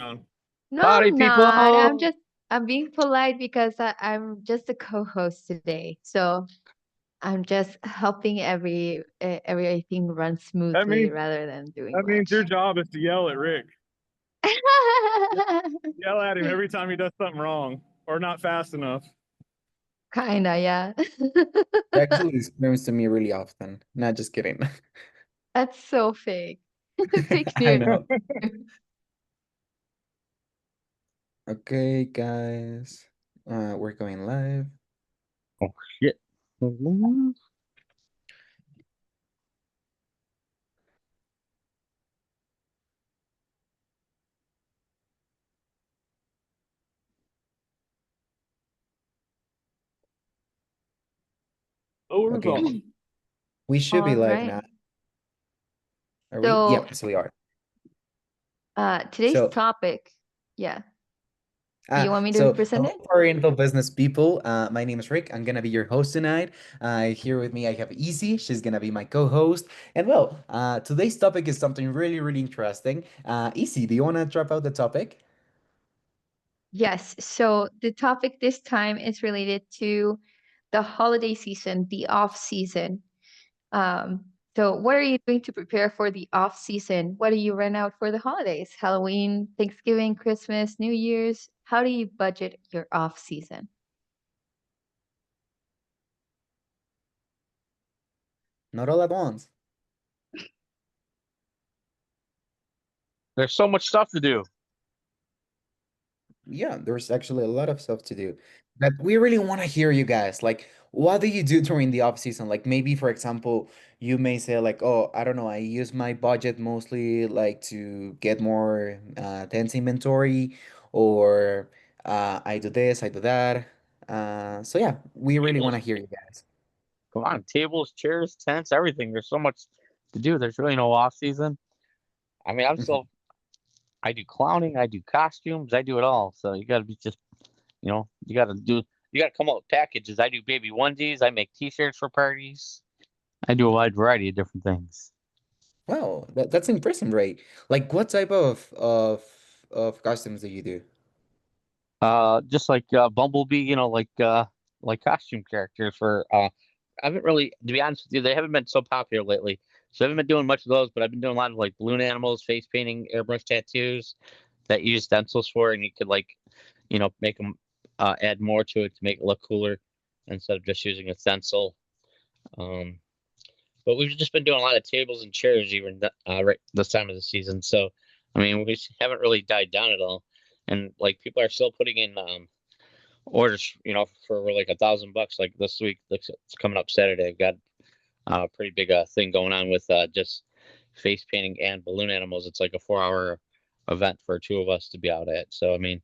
No, Howdy, I'm not. people. I'm being polite because I'm just a co-host today. So I'm just helping everything run That smoothly means rather than doing that means your much. job is to yell at Rick. Yell at him every time he does something wrong or not fast enough. Kinda, yeah. It actually screams to me really often. Not just kidding. That's so fake. Fake I news. know. Okay, guys. We're going live. Oh shit. Oh, we're Okay. on. We should be All live right. now. Are we? So Yep, so we are. today's So topic, yeah. Do you want me to present hello it? for Oriental business people. My name is Rick. I'm gonna be your host tonight. Here with me I have Easy. She's gonna be my co-host. And well, today's topic is something really, really interesting. Easy, do you wanna drop out the topic? Yes. So the topic this time is related to the holiday season, the off season. So what are you doing to prepare for the off season? What do you rent out for the holidays? Halloween, Thanksgiving, Christmas, New Year's? How do you budget your off season? Not all at once. There's so much stuff to do. Yeah, there's actually a lot of stuff to do. But we really want to hear you guys. Like, what do you do during the off season? Like, maybe, for example, you may say, like, oh, I don't know, I use my budget mostly like to get more tents inventory, or I do this, I do that. So yeah, we really want Tables. to hear you guys. Come on, tables, chairs, tents, everything. There's so much to do. There's really no off season. I mean, I do clowning, I do costumes, I do it all. So you gotta be just you gotta come up with packages. I do baby onesies, I make t-shirts for parties. I do a wide variety of different things. Wow, that's impressive, Ray. Like, what type of costumes do you do? Just like Bumblebee, like costume characters for I haven't really, to be honest with you, they haven't been so popular lately. So I haven't been doing much of those, but I've been doing a lot of like balloon animals, face painting, airbrush tattoos that you use stencils for, and you could make them add more to it to make it look cooler instead of just using a stencil. Um, but we've just been doing a lot of tables and chairs even right this time of the season. So, I mean, we haven't really died down at all, and like people are still putting in orders, for like $1,000. Like this week, it's coming up Saturday. I've got a pretty big thing going on with just face painting and balloon animals. It's like a 4 hour event for two of us to be out at. So I mean,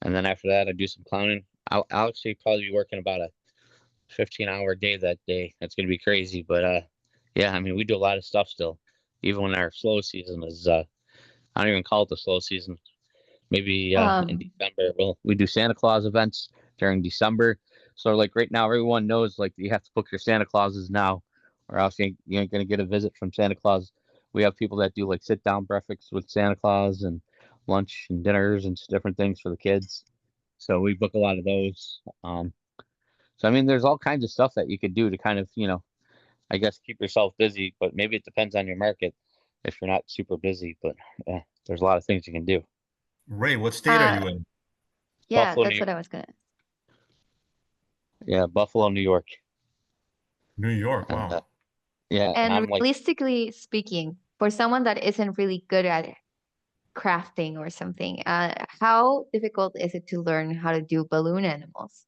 and then after that, I do some clowning. I'll actually probably be working about a 15-hour day that day. That's gonna be crazy, but yeah, I mean, we do a lot of stuff still, even when our slow season is. I don't even call it the slow season. Maybe in Um, December. Well, we do Santa Claus events during December. So like right now, everyone knows like you have to book your Santa Clauses now, or else you ain't gonna get a visit from Santa Claus. We have people that do like sit down breakfasts with Santa Claus and lunch and dinners and different things for the kids. So we book a lot of those. So I mean, there's all kinds of stuff that you could do to kind of I guess keep yourself busy. But maybe it depends on your market if you're not super busy. But there's a lot of things you can do. Ray, what state are uh, you in? yeah, Buffalo, New that's York. what I was gonna. Yeah, Buffalo, New York. New York. And Wow. yeah, and And I'm like, realistically speaking, for someone that isn't really good at crafting or something, how difficult is it to learn how to do balloon animals?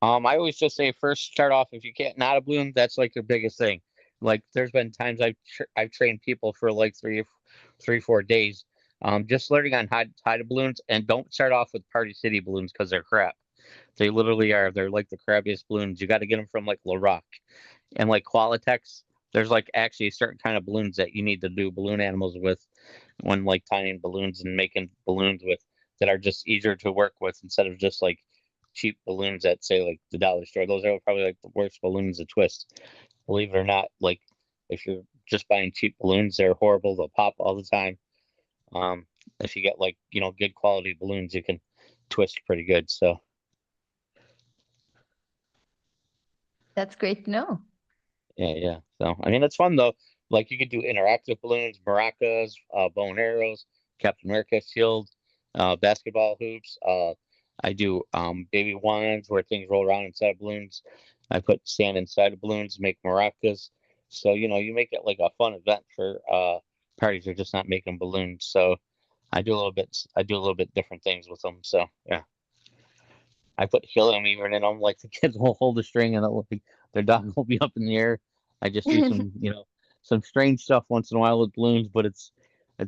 I always just say first start off if you can't not a balloon, that's like your biggest thing. Like there's been times I've trained people for like 4 days, just learning on how to tie the balloons, and don't start off with Party City balloons because they're crap. They literally are. They're like the crappiest balloons. You got to get them from like La Rock and like Qualitex. There's like actually a certain kind of balloons that you need to do balloon animals with when like tying balloons and making balloons with that are just easier to work with instead of just like cheap balloons at say like the dollar store. Those are probably like the worst balloons to twist. Believe it or not, like if you're just buying cheap balloons, they're horrible. They'll pop all the time. Um, if you get like, good quality balloons, you can twist pretty good. So That's great to know. yeah, yeah. So I mean, it's fun though. Like you could do interactive balloons, maracas, bow and arrows, Captain America shield, basketball hoops. I do baby wands where things roll around inside of balloons. I put sand inside of balloons, make maracas. So you make it like a fun event for parties. Are just not making balloons. So I do a little bit different things with them. So yeah, I put helium even in them. Like the kids will hold the string and their dog will be up in the air. I just do some strange stuff once in a while with balloons, but it's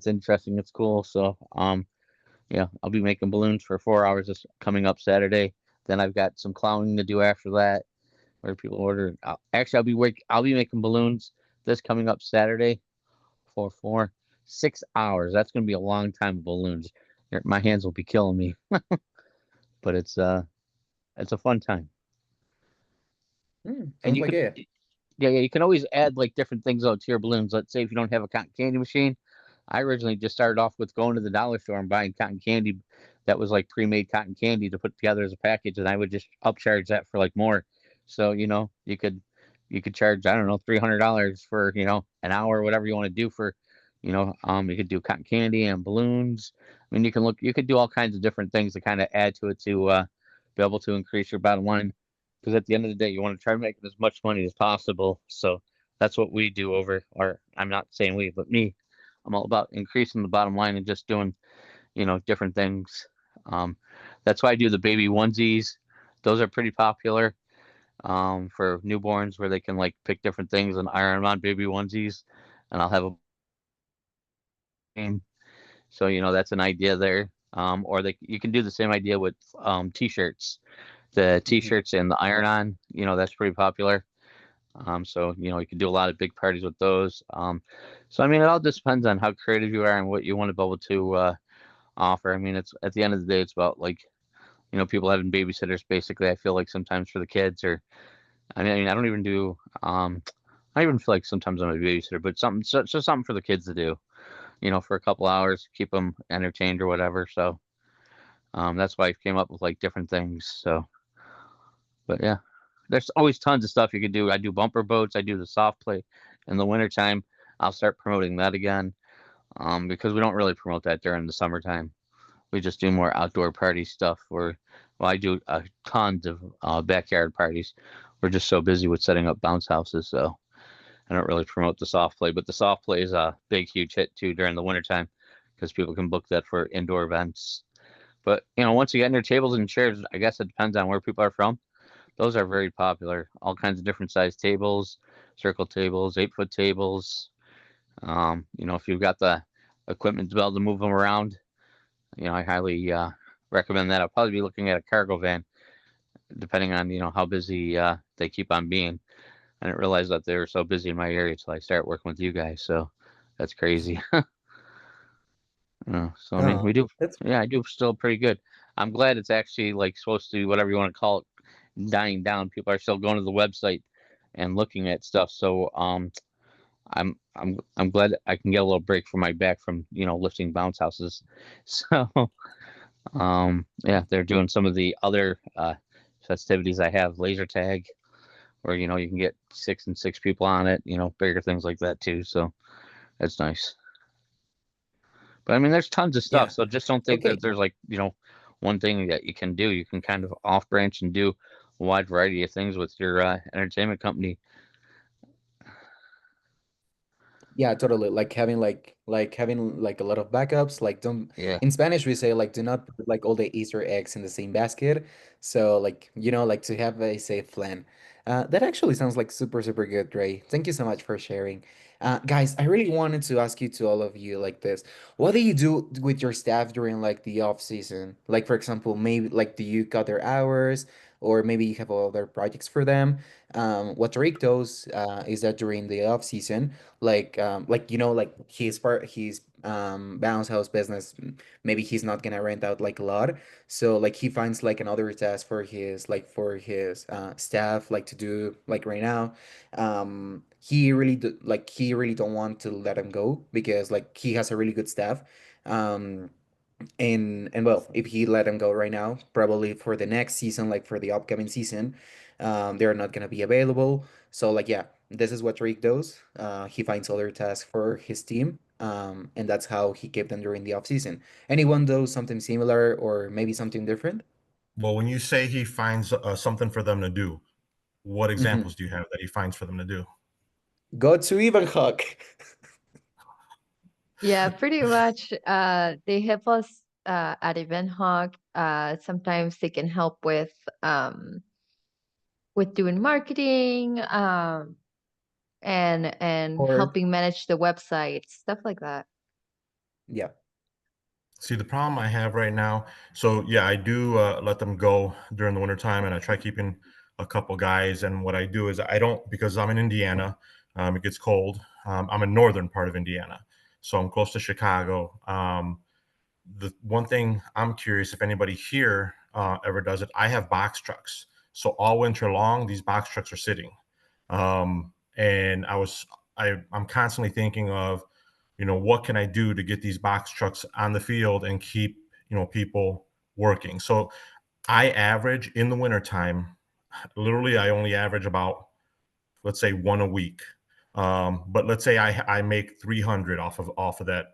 interesting. It's cool. So yeah, I'll be making balloons for 4 hours this coming up Saturday. Then I've got some clowning to do after that, where people order. Actually, I'll be making balloons this coming up Saturday for 6 hours. That's gonna be a long time of balloons. My hands will be killing me, but it's a fun time. And Sounds you like could it. yeah, you can always add like different things out to your balloons. Let's say if you don't have a cotton candy machine, I originally just started off with going to the dollar store and buying cotton candy that was like pre-made cotton candy to put together as a package, and I would just upcharge that for like more. So you could charge, I don't know, $300 for an hour, whatever you want to do for, you could do cotton candy and balloons. I mean, you could do all kinds of different things to kind of add to it to be able to increase your bottom line. Because at the end of the day, you want to try making as much money as possible. So that's what we do or I'm not saying we, but me. I'm all about increasing the bottom line and just doing, different things. Um, that's why I do the baby onesies. Those are pretty popular for newborns where they can like pick different things and iron them on baby onesies. And I'll have a game. So, that's an idea there. Or you can do the same idea with t-shirts. The Mhm. t-shirts and the iron on, that's pretty popular. So you can do a lot of big parties with those. So I mean, it all just depends on how creative you are and what you want to be able to offer. I mean, it's at the end of the day, it's about like people having babysitters. Basically, I feel like sometimes for the kids, or I don't even do. I even feel like sometimes I'm a babysitter, but just something for the kids to do. For a couple hours, keep them entertained or whatever. So that's why I came up with like different things. So, but yeah. There's always tons of stuff you can do. I do bumper boats. I do the soft play in the wintertime. I'll start promoting that again because we don't really promote that during the summertime. We just do more outdoor party stuff. Well, I do tons of backyard parties. We're just so busy with setting up bounce houses, so I don't really promote the soft play. But the soft play is a big, huge hit too during the wintertime because people can book that for indoor events. But once you get in your tables and chairs, I guess it depends on where people are from. Those are very popular. All kinds of different size tables, circle tables, 8-foot tables. If you've got the equipment to be able to move them around, I highly recommend that. I'll probably be looking at a cargo van, depending on how busy they keep on being. I didn't realize that they were so busy in my area until I started working with you guys. So that's crazy. So I mean, Oh, we do. that's Yeah, I do still pretty good. I'm glad it's actually like supposed to, whatever you want to call it, dying down. People are still going to the website and looking at stuff. So I'm glad I can get a little break from my back from lifting bounce houses. So yeah, they're doing some of the other festivities I have, laser tag, where you can get 6 people on it. Bigger things like that too. So that's nice. But I mean, there's tons of stuff. yeah. So just don't think that Okay. there's like, one thing that you can do. You can kind of off branch and do a wide variety of things with your entertainment company. Yeah, totally. Like having a lot of backups. Like don't Yeah. in Spanish we say like do not put like all the Easter eggs in the same basket. So like like to have a safe plan. That actually sounds like super super good, Ray. Thank you so much for sharing. Guys, I really wanted to ask you to all of you like this. What do you do with your staff during like the off season? Like for example, maybe like do you cut their hours or maybe you have other projects for them? What Tariq does is that during the off season like like his bounce house business maybe he's not gonna rent out like a lot, so like he finds like another task for his staff like to do like right now. He really don't want to let him go because like he has a really good staff. And well, if he let him go right now, probably for the next season, like for the upcoming season, they're not gonna be available. So like yeah, this is what Tariq does. He finds other tasks for his team, and that's how he kept them during the off season. Anyone does something similar or maybe something different? Well, when you say he finds something for them to do, what Hmm. examples do you have that he finds for them to do? Go to eventhawk. Yeah, pretty much. They help us at eventhawk. Sometimes they can help with doing marketing, and Or helping manage the website, stuff like that. yeah. See, the problem I have right now, so yeah, I do let them go during the wintertime, and I try keeping a couple guys. And what I do is I don't, because I'm in Indiana, it gets cold. I'm in northern part of Indiana, so I'm close to Chicago. The one thing I'm curious if anybody here ever does it, I have box trucks. So all winter long, these box trucks are sitting. And I'm constantly thinking of, what can I do to get these box trucks on the field and keep, people working. So I average in the wintertime, literally, I only average about, let's say, one a week. But let's say I make 300 off of that.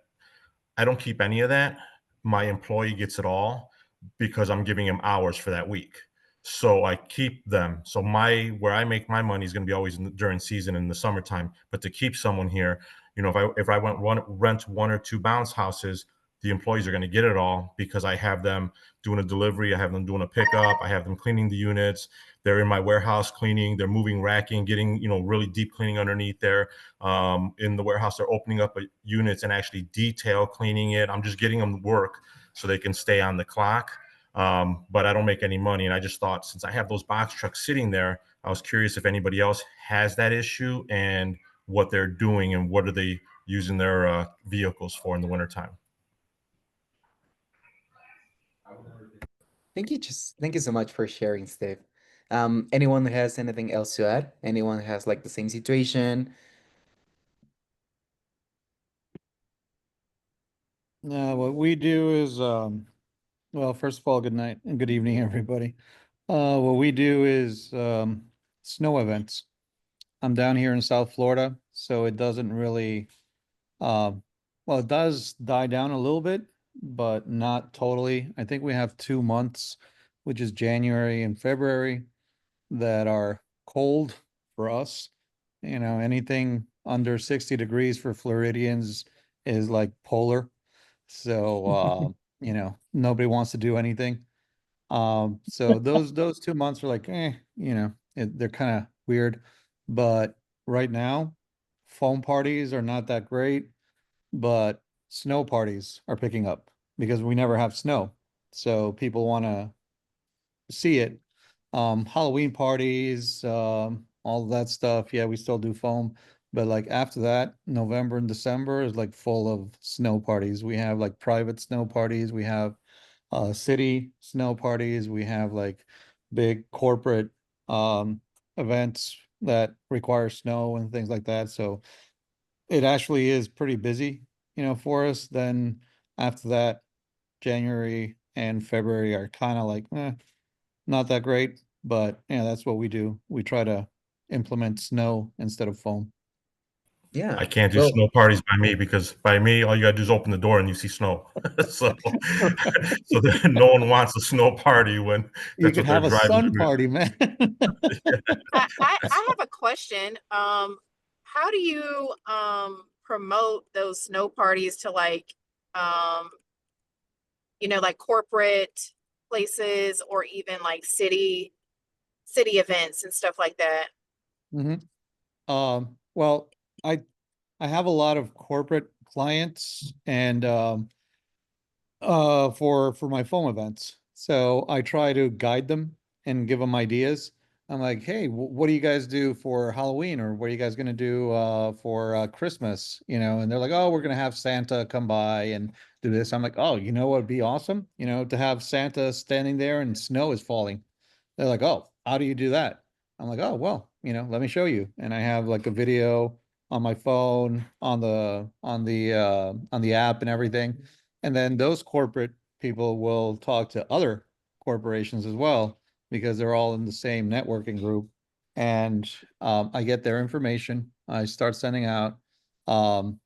I don't keep any of that. My employee gets it all because I'm giving him hours for that week. So I keep them. So where I make my money is going to be always during season in the summertime. But to keep someone here, if I rent one or two bounce houses, the employees are going to get it all because I have them doing a delivery, I have them doing a pickup, I have them cleaning the units. They're in my warehouse cleaning, they're moving racking, getting really deep cleaning underneath there. In the warehouse, they're opening up units and actually detail cleaning it. I'm just getting them work so they can stay on the clock. But I don't make any money. And I just thought, since I have those box trucks sitting there, I was curious if anybody else has that issue and what they're doing and what are they using their vehicles for in the wintertime. Thank you so much for sharing, Steve. Anyone who has anything else to add? Anyone who has like the same situation? What we do is, well, first of all, good night and good evening, everybody. What we do is snow events. I'm down here in South Florida, so it doesn't really, well, it does die down a little bit, but not totally. I think we have 2 months, which is January and February, that are cold for us. Anything under 60 degrees for Floridians is like polar. So, nobody wants to do anything. So those 2 months are like, they're kind of weird. But right now, foam parties are not that great, but snow parties are picking up because we never have snow. So people want to see it. Halloween parties, all of that stuff. Yeah, we still do foam, but like after that, November and December is like full of snow parties. We have like private snow parties. We have city snow parties. We have like big corporate um events that require snow and things like that. So it actually is pretty busy, for us. Then after that, January and February are kind of like, not that great, but yeah, that's what we do. We try to implement snow instead of foam. Yeah. I can't do Well, snow parties by me because by me, all you gotta do is open the door and you see snow. so, so then no one wants a snow party when You that's could what they're have a driving sun through. party, man. I have a question. How do you promote those snow parties to um, like corporate places or even like city events and stuff like that? hmm Well, I I have a lot of corporate clients and for my foam events. So I try to guide them and give them ideas. I'm like, hey, what do you guys do for Halloween, or what are you guys gonna do for Christmas? And they're like, oh, we're gonna have Santa come by and do this. I'm like, oh, what would be awesome? To have Santa standing there and snow is falling. They're like, oh, how do you do that? I'm like, oh, well, let me show you. And I have like a video on my phone, on the app and everything. And then those corporate people will talk to other corporations as well because they're all in the same networking group. And I get their information. I start sending out um,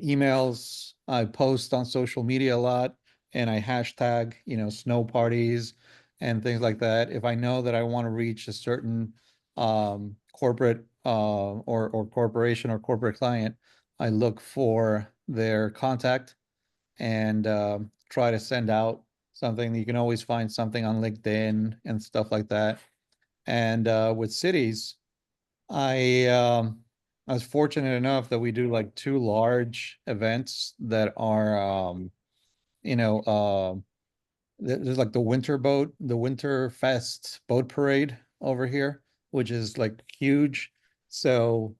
emails. I post on social media a lot, and I hashtag, snow parties and things like that. If I know that I want to reach a certain corporate or corporation or corporate client, I look for their contact and try to send out something. You can always find something on LinkedIn and stuff like that. And with cities, I was fortunate enough that we do like two large events that are you know, there's like the Winter Fest boat parade over here, which is like huge. So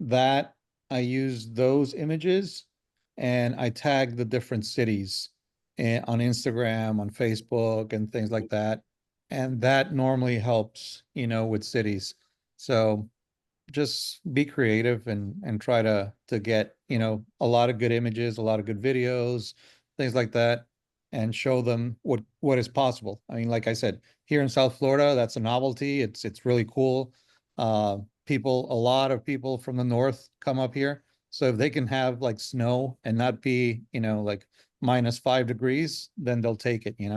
that I use those images and I tag the different cities on Instagram, on Facebook, and things like that. And that normally helps, with cities. So just be creative and try to get, a lot of good images, a lot of good videos, things like that, and show them what is possible. I mean, like I said, here in South Florida, that's a novelty. It's really cool. A lot of people from the north come up here. So if they can have like snow and not be, like -5 degrees, then they'll take it. Yeah, I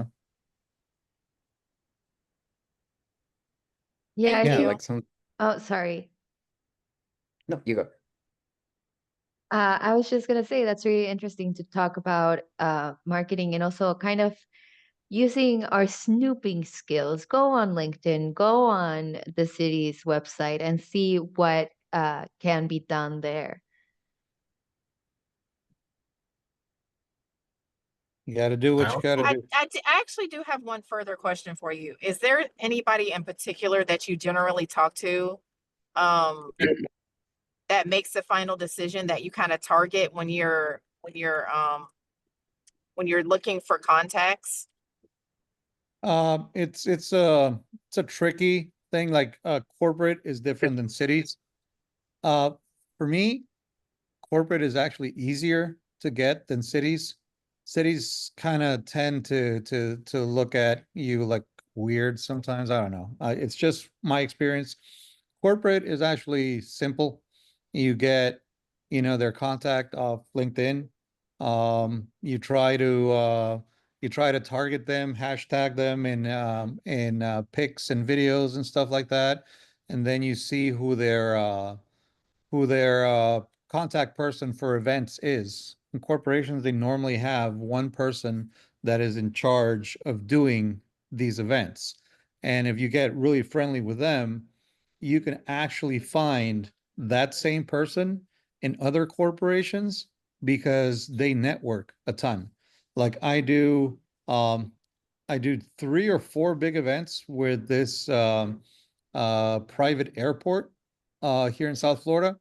Thank Yeah, think. you. like some. Oh, sorry. No, you go. I was just gonna say that's really interesting to talk about marketing and also kind of using our snooping skills. Go on LinkedIn, go on the city's website, and see what can be done there. You got to do what I you got to also do. I actually do have one further question for you. Is there anybody in particular that you generally talk to um, that makes the final decision that you kind of target when you're looking for contacts? It's a tricky thing. Like corporate is different than cities. Uh, for me, corporate is actually easier to get than cities. Cities kind of tend to look at you like weird sometimes. I don't know. It's just my experience. Corporate is actually simple. You get, their contact off LinkedIn. You try to target them, hashtag them in pics and videos and stuff like that, and then you see who their contact person for events is. In corporations, they normally have one person that is in charge of doing these events. And if you get really friendly with them, you can actually find that same person in other corporations because they network a ton. Like um, I do 3 or 4 big events with this private airport here in South Florida,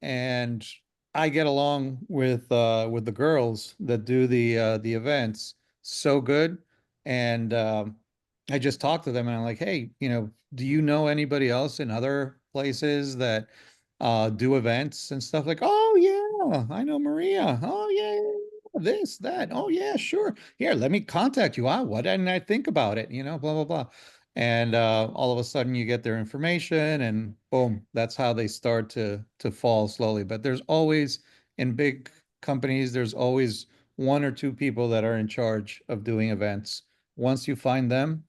and I get along with the girls that do the events so good. And I just talked to them and I'm like, hey, do you know anybody else in other places that do events and stuff? Like, oh yeah, I know Maria. Oh yeah, this, that. Oh yeah, sure. Here, let me contact you. Why didn't I think about it? Blah blah blah. And all of a sudden you get their information and boom, that's how they start to fall slowly. But there's always, in big companies, there's always 1 or 2 people that are in charge of doing events. Once you find them,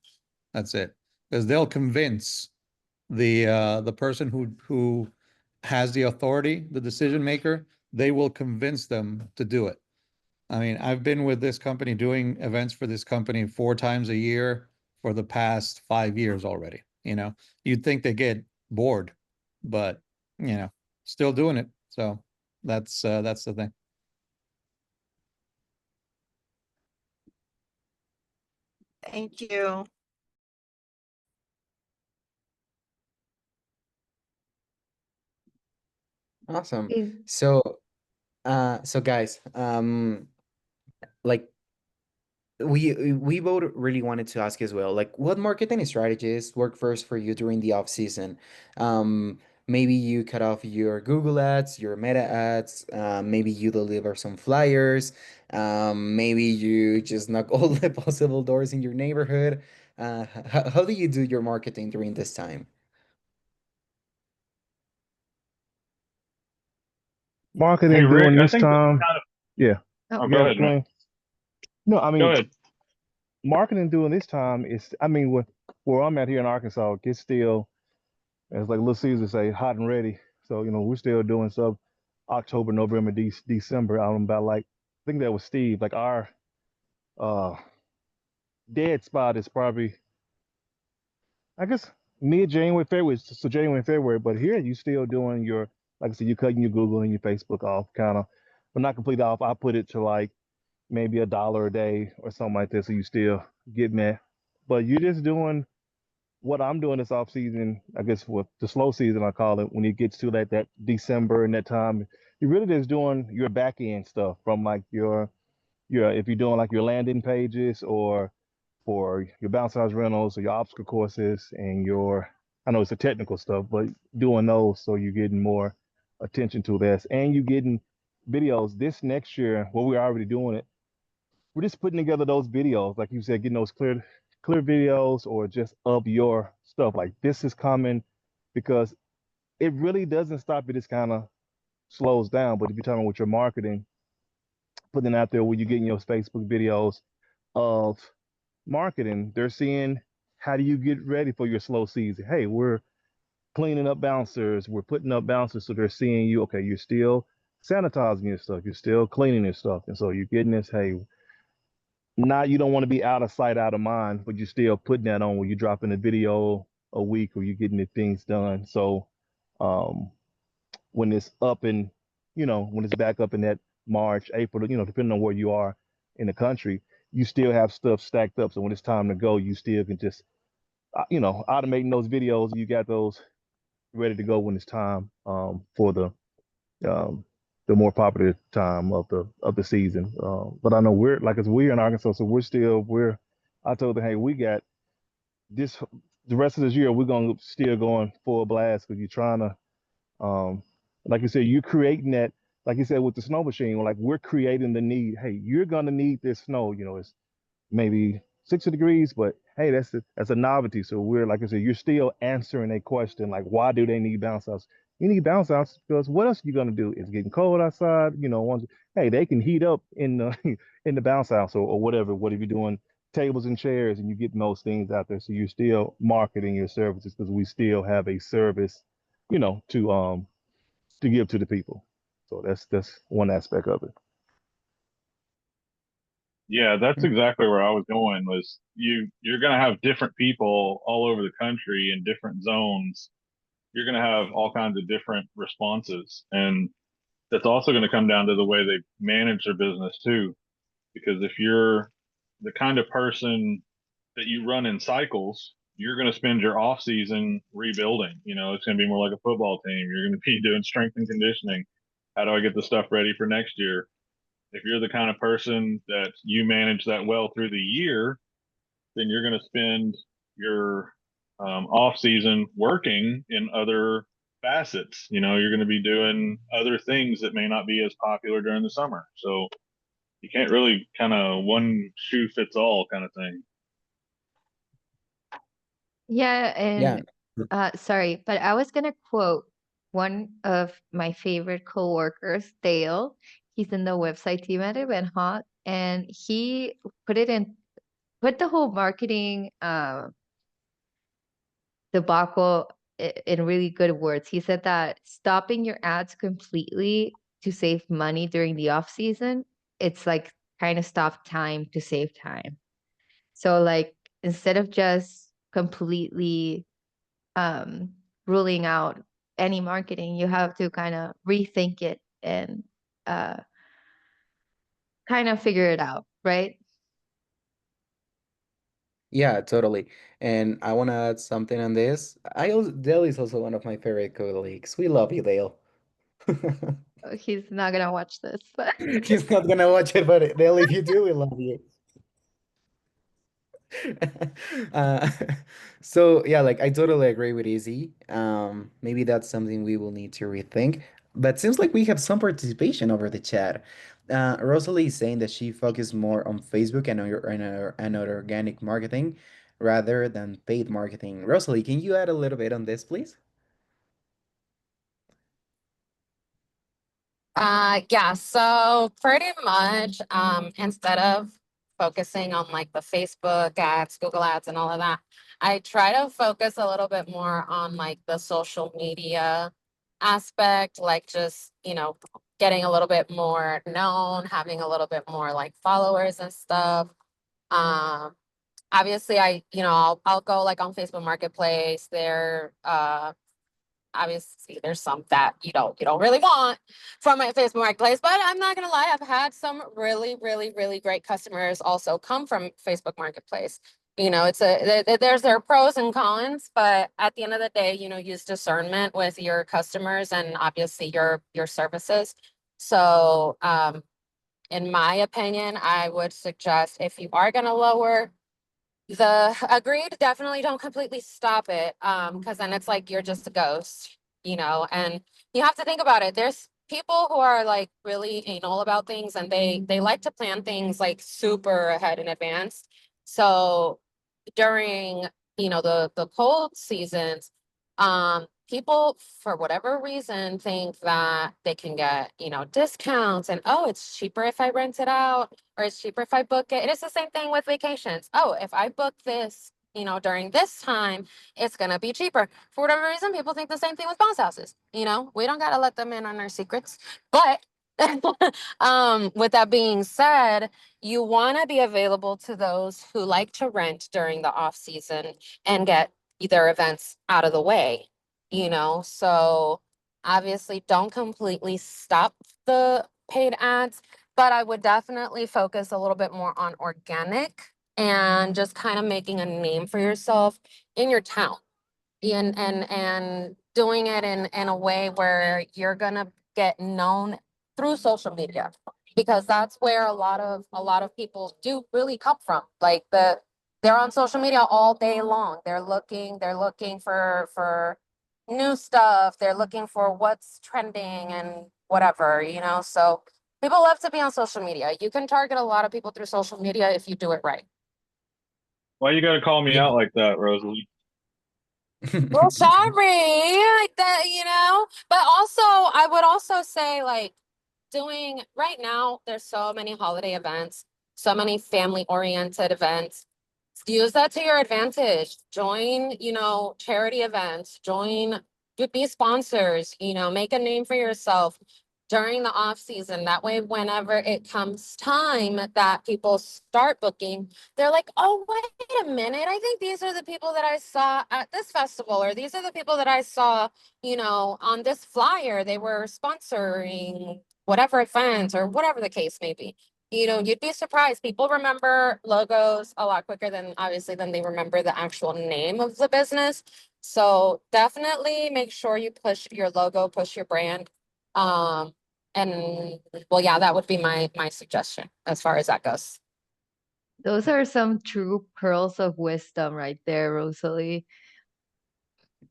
that's it. Because they'll convince the person who has the authority, the decision maker, they will convince them to do it. I mean, I've been with this company doing events for this company 4 times a year for the past 5 years already. You'd think they get bored, but still doing it. So that's the thing. Thank you. Awesome. Okay. So guys, like we both really wanted to ask as well, like what marketing strategies work first for you during the off season? maybe you cut off your Google ads, your Meta ads, maybe you deliver some flyers, maybe you just knock all the possible doors in your neighborhood. How do you do your marketing during this time? Marketing Hey, Rick, during I this think that's time, kind of. yeah. Oh, Oh, You go got it, ahead, man. Blaine? No, I Go mean, ahead. marketing during this time is, I mean, where I'm at here in Arkansas, it's still, as like Little Caesar say, hot and ready. So, we're still doing stuff October, November, December. About like, I think that was Steve, like our uh dead spot is probably, I guess, mid-January, February. So January, February. But here you still doing your, like I said, you're cutting your Google and your Facebook off, kind of, but not completely off. I put it to like maybe $1 a day or something like that. So you still getting that, but you're just doing what I'm doing this off season. I guess what the slow season I call it. When it gets to that December and that time, you're really just doing your back end stuff from like your if you're doing like your landing pages or for your bounce house rentals or your obstacle courses and your, I know it's the technical stuff, but doing those so you're getting more attention to this and you getting videos this next year. Well, we're already doing it. We're just putting together those videos, like you said, getting those clear videos or just of your stuff. Like this is coming because it really doesn't stop. It just kind of slows down. But if you're talking with your marketing, putting it out there where you're getting your Facebook videos of marketing, they're seeing how do you get ready for your slow season. Hey, we're cleaning up bouncers, we're putting up bouncers, so they're seeing you. Okay, you're still sanitizing your stuff, you're still cleaning your stuff, and so you're getting this. Hey, not you don't want to be out of sight, out of mind, but you're still putting that on where you're dropping a video a week or you're getting the things done. So um, when it's up in, when it's back up in that March, April, depending on where you are in the country, you still have stuff stacked up. So when it's time to go, you still can just, automating those videos. You got those ready to go when it's time for um, the more popular time of the season. But I know we're in Arkansas, so I told them, hey, we got this the rest of this year. We're gonna still going full blast because you're trying to, like you said, you're creating that. Like you said with the snow machine, like we're creating the need. Hey, you're gonna need this snow. It's maybe 60 degrees, but hey, that's a novelty. So we're like I said, you're still answering a question like, why do they need bounce house? You need bounce house because what else are you gonna do? It's getting cold outside. Hey, they can heat up in the in the bounce house or whatever. What if you're doing tables and chairs and you're getting those things out there? So you're still marketing your services because we still have a service, to give to the people. So that's one aspect of it. Yeah, that's exactly where I was going. Was you're going to have different people all over the country in different zones. You're going to have all kinds of different responses, and that's also going to come down to the way they manage their business too. Because if you're the kind of person that you run in cycles, you're going to spend your off season rebuilding. It's going to be more like a football team. You're going to be doing strength and conditioning. How do I get the stuff ready for next year? If you're the kind of person that you manage that well through the year, then you're going to spend your off season working in other facets. You're going to be doing other things that may not be as popular during the summer. So you can't really kind of one shoe fits all kind of thing. yeah. Yeah. And sorry, but I was gonna quote one of my favorite coworkers, Dale. He's in the website team at eventhawk, and he put it in put the whole marketing debacle in really good words. He said that stopping your ads completely to save money during the off season, it's like kind of stop time to save time. So like instead of just completely um ruling out any marketing, you have to kind of rethink it and uh kind of figure it out, right? Yeah, totally. And I want to add something on this. Dale is also one of my favorite colleagues. We love you, Dale. He's not gonna watch this, but He's not gonna watch it, but Dale, if you do, we love you. uh, so yeah, like I totally agree with Izzy. Maybe that's something we will need to rethink. But seems like we have some participation over the chat. Rosalie is saying that she focused more on Facebook and organic marketing rather than paid marketing. Rosalie, can you add a little bit on this, please? Yeah, so pretty much, instead of focusing on like the Facebook ads, Google ads and all of that, I try to focus a little bit more on like the social media aspect, like just, getting a little bit more known, having a little bit more like followers and stuff. Um, Obviously I'll go like on Facebook Marketplace there, obviously there's some that you don't really want from my Facebook Marketplace, but I'm not gonna lie, I've had some really, really, really great customers also come from Facebook Marketplace. There's their pros and cons, but at the end of the day, use discernment with your customers and obviously your services. So in my opinion, I would suggest if you are gonna lower the agreed, definitely don't completely stop it. Because then it's like you're just a ghost, and you have to think about it. There's people who are like really anal about things and they like to plan things like super ahead in advance. So during, the cold seasons, people for whatever reason think that they can get, discounts and oh, it's cheaper if I rent it out or it's cheaper if I book it. It is the same thing with vacations. Oh, if I book this, during this time, it's gonna be cheaper. For whatever reason, people think the same thing with bounce houses. We don't gotta let them in on our secrets. But with that being said, you want to be available to those who like to rent during the off season and get their events out of the way, So obviously don't completely stop the paid ads, but I would definitely focus a little bit more on organic and just kind of making a name for yourself in your town and doing it in a way where you're gonna get known through social media because that's where a lot of people do really come from. Like they're on social media all day long. They're looking for new stuff. They're looking for what's trending and whatever, So people love to be on social media. You can target a lot of people through social media if you do it right. Why you gotta call me Yeah. out like that, Rosalie? Well, sorry, like that, But also, I would also say, like, doing right now, there's so many holiday events, so many family-oriented events. Use that to your advantage. Join, charity events, be sponsors, make a name for yourself during the off season. That way, whenever it comes time that people start booking, they're like, oh, wait a minute. I think these are the people that I saw at this festival, or these are the people that I saw, on this flyer. They were sponsoring whatever event or whatever the case may be. You'd be surprised. People remember logos a lot quicker than they remember the actual name of the business. So definitely make sure you push your logo, push your brand. And well, yeah, that would be my suggestion as far as that goes. Those are some true pearls of wisdom right there, Rosalie.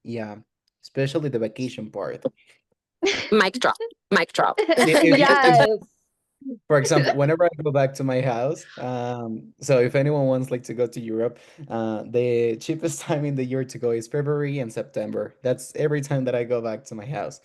Yeah, especially the vacation part. Mic drop. Mic drop. It's Yes. For example, whenever I go back to my house, so if anyone wants like to go to Europe, the cheapest time in the year to go is February and September. That's every time that I go back to my house.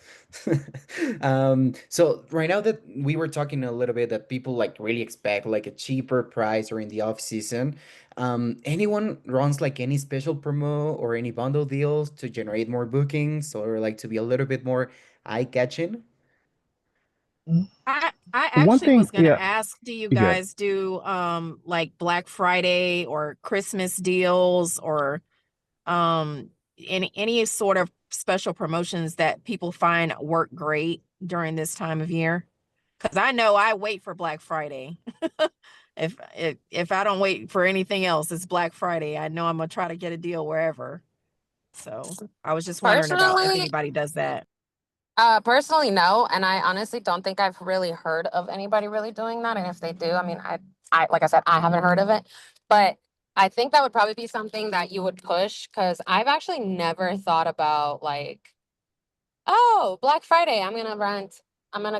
So right now that we were talking a little bit that people like really expect like a cheaper price or in the off season, anyone runs like any special promo or any bundle deals to generate more bookings or like to be a little bit more eye-catching? I One actually thing, was gonna yeah, ask, do you you good. guys do like Black Friday or Christmas deals or any sort of special promotions that people find work great during this time of year? Because I know I wait for Black Friday. If I don't wait for anything else, it's Black Friday. I know I'm gonna try to get a deal wherever. So I was just wondering about if Personally, anybody does that. personally, no, and I honestly don't think I've really heard of anybody really doing that. And if they do, I mean, I like I said, I haven't heard of it. But I think that would probably be something that you would push, because I've actually never thought about like, oh, Black Friday, I'm gonna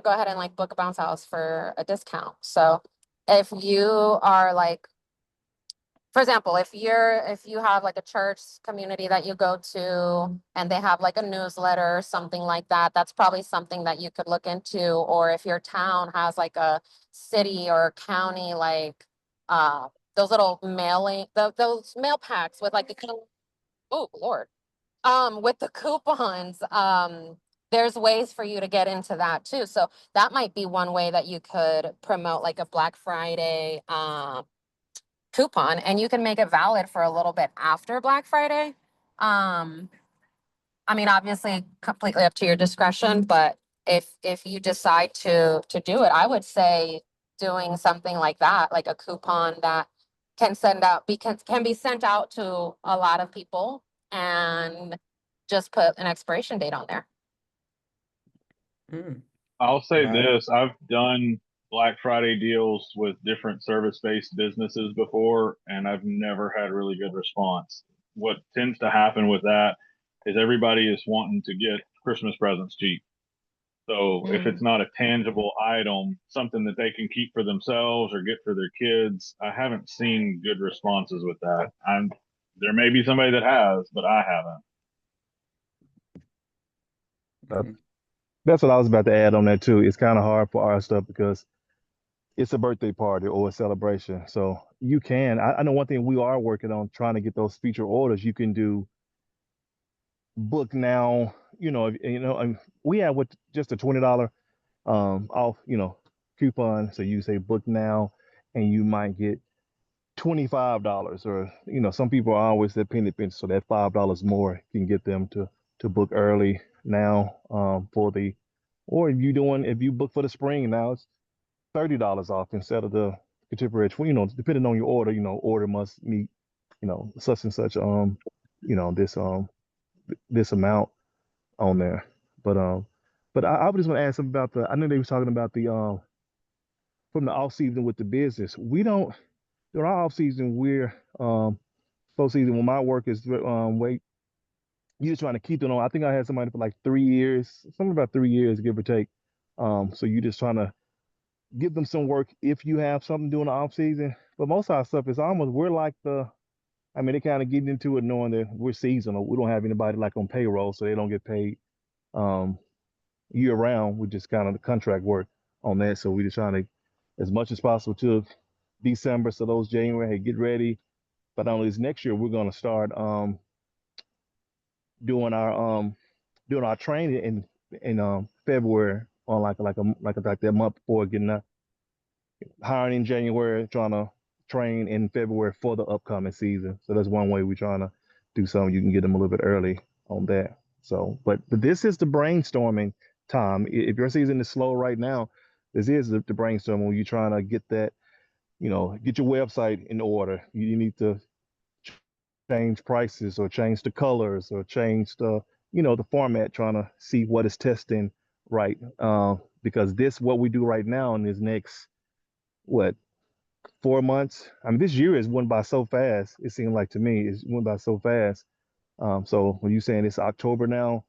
go ahead and like book a bounce house for a discount. So if you are like, for example, if you have like a church community that you go to and they have like a newsletter or something like that, that's probably something that you could look into. Or if your town has like a city or county, like those little those mail packs with like oh Lord, with the coupons, there's ways for you to get into that too. So that might be one way that you could promote like a Black Friday coupon, and you can make it valid for a little bit after Black Friday. I mean, obviously completely up to your discretion, but if you decide to do it, I would say doing something like that, like a coupon that can be sent out to a lot of people, and just put an expiration date on there. I'll say Right. this, I've done Black Friday deals with different service-based businesses before, and I've never had really good response. What tends to happen with that is everybody is wanting to get Christmas presents cheap. So if it's not a tangible item, something that they can keep for themselves or get for their kids, I haven't seen good responses with that. There may be somebody that has, but I haven't. That's what I was about to add on that too. It's kind of hard for our stuff because it's a birthday party or a celebration. So you can, I know one thing we are working on trying to get those feature orders. You can do book now, and we have with just a $20 off, coupon. So you say book now and you might get $25, or some people are always that penny pinch, so that $5 more can get them to book early now, for the, or if you book for the spring now, it's $30 off instead of the contemporary 20, depending on your order. Order must meet, such and such, this amount on there. But I just want to ask something about I know they was talking about the from the off season with the business. We don't, during our off season, we're full season when my work is wait, you're just trying to keep them on. I think I had somebody for like 3 years, something about 3 years, give or take. So you're just trying to give them some work if you have something during the off season. But most of our stuff is almost, we're like I mean, they kind of getting into it knowing that we're seasonal. We don't have anybody like on payroll, so they don't get paid um, year round. We just kind of the contract work on that. So we're just trying to, as much as possible, to December. So those January, hey, get ready. But only this next year, we're going to start doing our training in February, on like that month before, getting hiring in January, trying to train in February for the upcoming season. So that's one way we're trying to do something. You can get them a little bit early on that. So, but this is the brainstorming time. If your season is slow right now, this is the brainstorming when you're trying to get that, get your website in order. You need to change prices or change the colors or change the format, trying to see what is testing right. Because what we do right now in this next, what, 4 months. I mean, this year has went by so fast. It seemed like to me, it went by so fast. So when you're saying it's October now,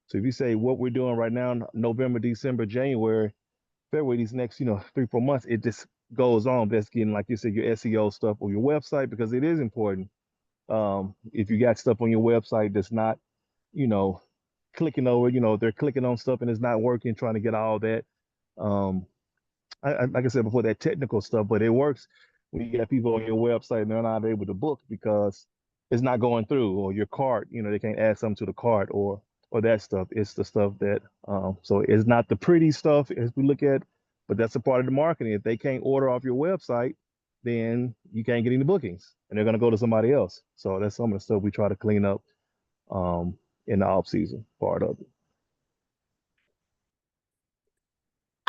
so if you say what we're doing right now, November, December, January, February, these next, 3, 4 months, it just goes on. That's getting, like you said, your SEO stuff or your website, because it is important. If you got stuff on your website that's not, you know, clicking over, they're clicking on stuff and it's not working, trying to get all that. Um, like I said before, that technical stuff, but it works when you got people on your website and they're not able to book because it's not going through, or your cart, they can't add something to the cart, or that stuff. It's the stuff that, so it's not the pretty stuff as we look at, but that's a part of the marketing. If they can't order off your website, then you can't get any bookings and they're going to go to somebody else. So that's some of the stuff we try to clean up in the off season part of it.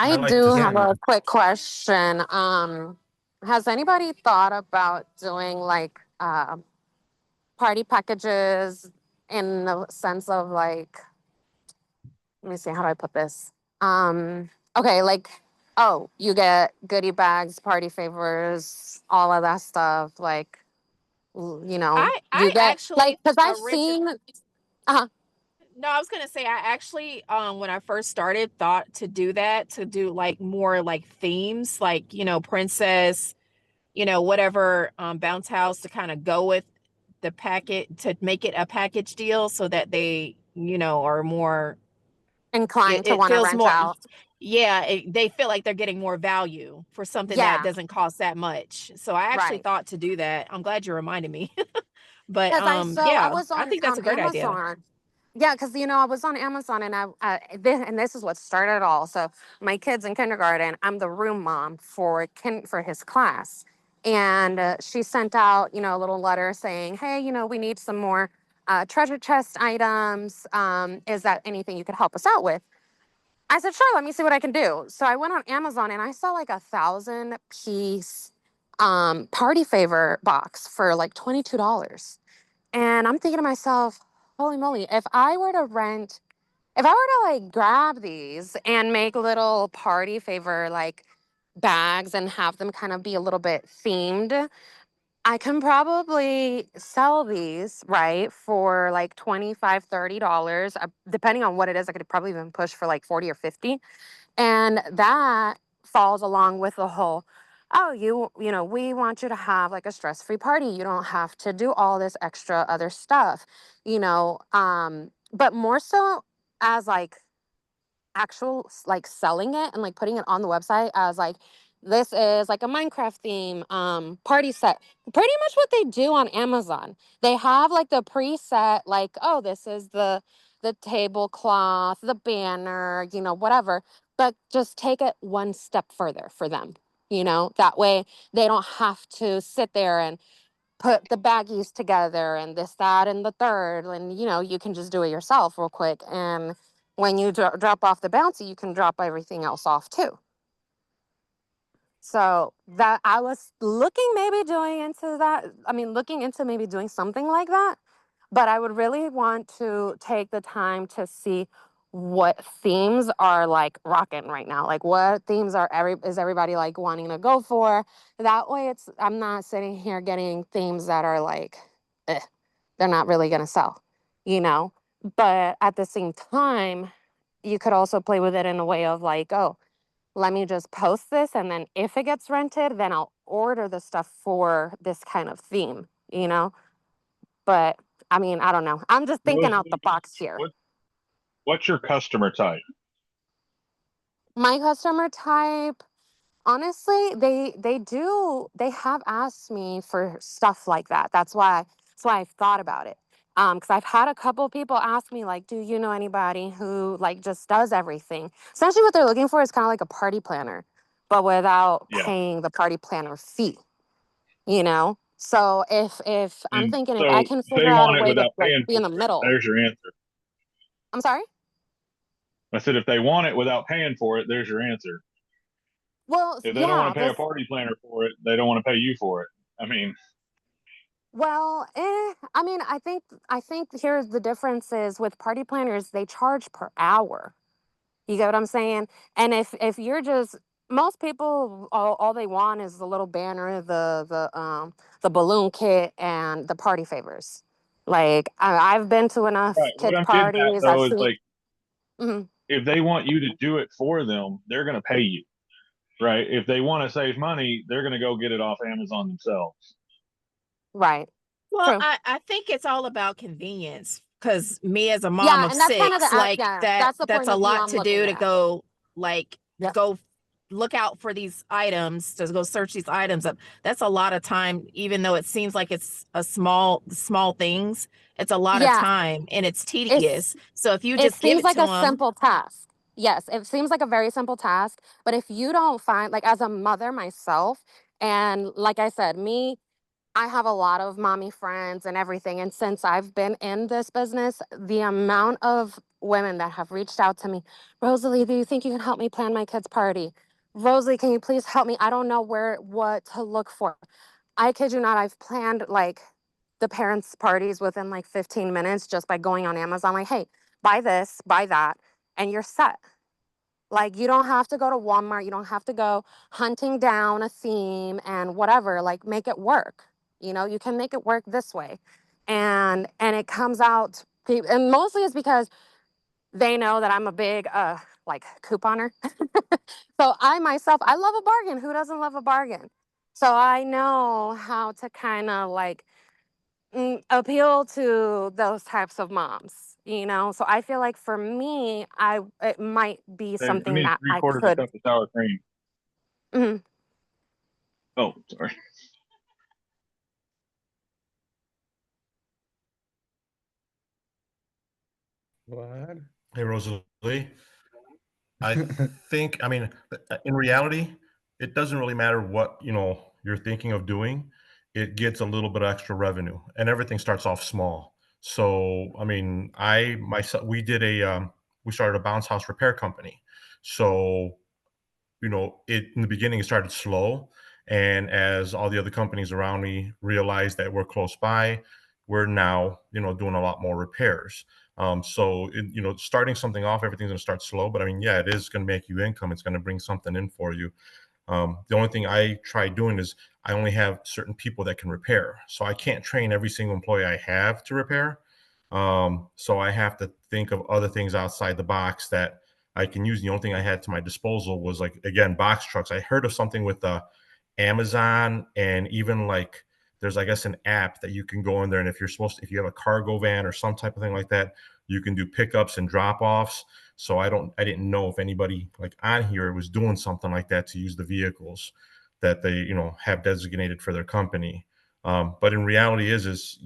I like do to have say, a quick question. Has anybody thought about doing like party packages, in the sense of like, let me see, how do I put this? Okay, like, oh, you get goodie bags, party favors, all of that stuff. Like, you know, I you get actually like, because I've originally, seen, uh, no, I was gonna say I actually when I first started thought to do that, to do like more like themes, like, you know, princess, you know, whatever, bounce house, to kind of go with the packet, to make it a package deal so that they, you know, are more, inclined to it want to feels rent more, out. yeah, they feel like they're getting more value for something that Yeah, doesn't cost that much. So I actually right. thought to do that. I'm glad you reminded me. But Because I yeah, was I on think that's a great idea. Amazon. Yeah, because I was on Amazon and and this is what started it all. So my kid's in kindergarten. I'm the room mom for his class, and she sent out a little letter saying, hey, we need some more treasure chest items. Is that anything you could help us out with? I said, sure. Let me see what I can do. So I went on Amazon and I saw like 1,000 piece party favor box for like $22. And I'm thinking to myself, holy moly, if I were to like grab these and make little party favor like bags and have them kind of be a little bit themed, I can probably sell these, right, for like $25, $30. Depending on what it is, I could probably even push for like 40 or 50. And that falls along with the whole, oh, we want you to have like a stress-free party. You don't have to do all this extra other stuff, but more so as like like selling it and like putting it on the website as like, this is like a Minecraft theme party set. Pretty much what they do on Amazon. They have like the preset, like, oh, this is the tablecloth, the banner, whatever, but just take it one step further for them. That way they don't have to sit there and put the baggies together and this, that, and the third. And, you can just do it yourself real quick. And when you drop off the bouncy, you can drop everything else off too. So that I was looking maybe doing into that. I mean, looking into maybe doing something like that. But I would really want to take the time to see what themes are like rocking right now. Like what themes is everybody like wanting to go for? That way I'm not sitting here getting themes that are like, eh, they're not really gonna sell, you know? But at the same time, you could also play with it in a way of like, oh, let me just post this, and then if it gets rented, then I'll order the stuff for this kind of theme, you know? But I mean, I don't know. I'm just thinking out the box here. What what's your customer type? My customer type, honestly, they have asked me for stuff like that. That's why I've thought about it. Because I've had a couple people ask me, like, do you know anybody who like just does everything? Essentially what they're looking for is kind of like a party planner, but without Yeah. paying the party planner fee, you know? So if I'm And thinking if I so can if they figure out a want it way to without like paying be in for the it, middle. there's your answer. I'm sorry? I said if they want it without paying for it, there's your answer. Well, If they don't want yeah, to pay a this party planner for it, they don't want to pay you for it. I mean, well, I mean, I think here's the difference is with party planners, they charge per hour. You get what I'm saying? And if you're just most people all they want is the little banner, the balloon kit and the party favors. Like I've been to enough right. What kids I'm getting at parties. I've though is seen. like Mhm. if they want you to do it for them, they're going to pay you, right? If they want to save money, they're going to go get it off Amazon themselves. Right. Well, True. I think it's all about convenience, because me as a mom Yeah, of and that's kind of six, like that's the that's point a of view lot I'm to looking do, to at. go like Yeah. go look out for these items, to go search these items up. That's a lot of time, even though it seems like it's a small things. It's a lot of Yeah. time and it's It's tedious. So if you It just give seems it like to a them, simple task. Yes, it seems like a very simple task. But if you don't find, like, as a mother myself, and like I said, I have a lot of mommy friends and everything. And since I've been in this business, the amount of women that have reached out to me, Rosalie, do you think you can help me plan my kid's party? Rosalie, can you please help me? I don't know what to look for. I kid you not, I've planned like the parents' parties within like 15 minutes just by going on Amazon, like, hey, buy this, buy that, and you're set. Like, you don't have to go to Walmart, you don't have to go hunting down a theme and whatever, like, make it work. You know, you can make it work this way. And it comes out, and mostly it's because they know that I'm a big like couponer. So I myself, I love a bargain. Who doesn't love a bargain? So I know how to kind of like appeal to those types of moms, you know? So I feel like for me, it might be Hey, I something need that I three-quarters a could. cup of sour cream. Mhm. Oh, sorry. What? Hey, Rosalie. I think, I mean, in reality, it doesn't really matter what, you're thinking of doing. It gets a little bit of extra revenue and everything starts off small. So, I mean, myself, we started a bounce house repair company. So, in the beginning, it started slow. And as all the other companies around me realized that we're close by, we're now, doing a lot more repairs. So, starting something off, everything's going to start slow. But I mean, yeah, it is going to make you income. It's going to bring something in for you. The only thing I try doing is I only have certain people that can repair. So I can't train every single employee I have to repair. So I have to think of other things outside the box that I can use. The only thing I had to my disposal was, like, again, box trucks. I heard of something with Amazon, and even like there's, I guess, an app that you can go in there, and if you have a cargo van or some type of thing like that, you can do pickups and drop offs. So I didn't know if anybody like on here was doing something like that to use the vehicles that they, have designated for their company. But in reality is